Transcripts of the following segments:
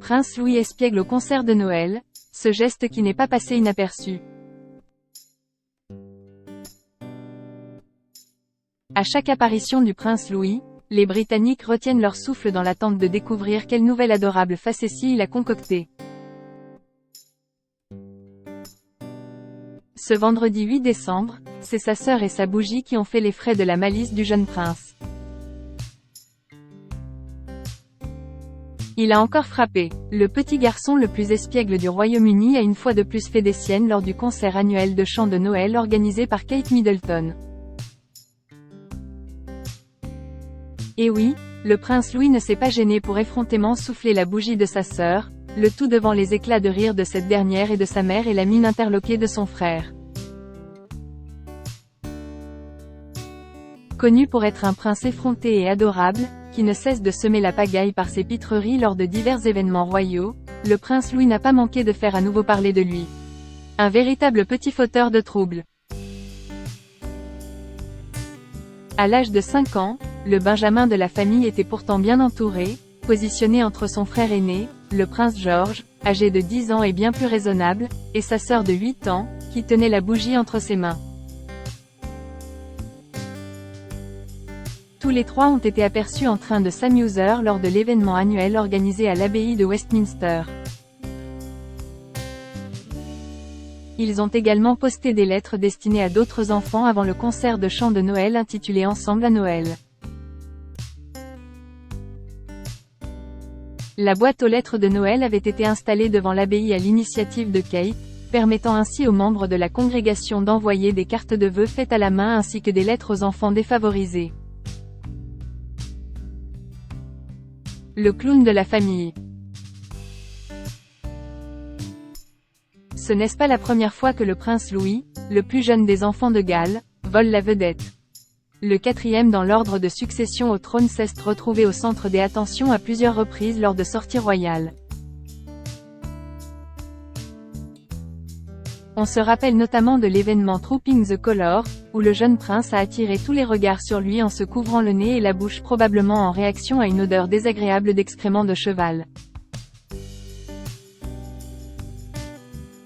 Prince Louis espiègle au concert de Noël, ce geste qui n'est pas passé inaperçu. À chaque apparition du prince Louis, les Britanniques retiennent leur souffle dans l'attente de découvrir quelle nouvelle adorable facétie il a concoctée. Ce vendredi 8 décembre, c'est sa sœur et sa bougie qui ont fait les frais de la malice du jeune prince. Il a encore frappé. Le petit garçon le plus espiègle du Royaume-Uni a une fois de plus fait des siennes lors du concert annuel de chant de Noël organisé par Kate Middleton. Et oui, le prince Louis ne s'est pas gêné pour effrontément souffler la bougie de sa sœur, le tout devant les éclats de rire de cette dernière et de sa mère et la mine interloquée de son frère. Connu pour être un prince effronté et adorable, qui ne cesse de semer la pagaille par ses pitreries lors de divers événements royaux, le prince Louis n'a pas manqué de faire à nouveau parler de lui. Un véritable petit fauteur de troubles. À l'âge de 5 ans, le Benjamin de la famille était pourtant bien entouré, positionné entre son frère aîné, le prince George, âgé de 10 ans et bien plus raisonnable, et sa sœur de 8 ans, qui tenait la bougie entre ses mains. Tous les trois ont été aperçus en train de s'amuser lors de l'événement annuel organisé à l'abbaye de Westminster. Ils ont également posté des lettres destinées à d'autres enfants avant le concert de chant de Noël intitulé Ensemble à Noël. La boîte aux lettres de Noël avait été installée devant l'abbaye à l'initiative de Kate, permettant ainsi aux membres de la congrégation d'envoyer des cartes de vœux faites à la main ainsi que des lettres aux enfants défavorisés. Le clown de la famille. Ce n'est pas la première fois que le prince Louis, le plus jeune des enfants de Galles, vole la vedette. Le quatrième dans l'ordre de succession au trône s'est retrouvé au centre des attentions à plusieurs reprises lors de sorties royales. On se rappelle notamment de l'événement Trooping the Colour, où le jeune prince a attiré tous les regards sur lui en se couvrant le nez et la bouche probablement en réaction à une odeur désagréable d'excréments de cheval.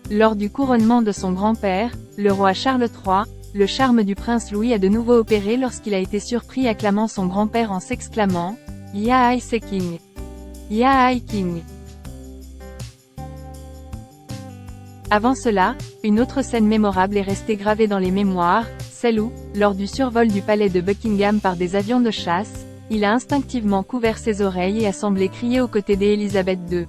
Lors du couronnement de son grand-père, le roi Charles III, le charme du prince Louis a de nouveau opéré lorsqu'il a été surpris acclamant son grand-père en s'exclamant « Ya I say king! Ya I king !» Avant cela, une autre scène mémorable est restée gravée dans les mémoires, celle où, lors du survol du palais de Buckingham par des avions de chasse, il a instinctivement couvert ses oreilles et a semblé crier aux côtés d'Élisabeth II.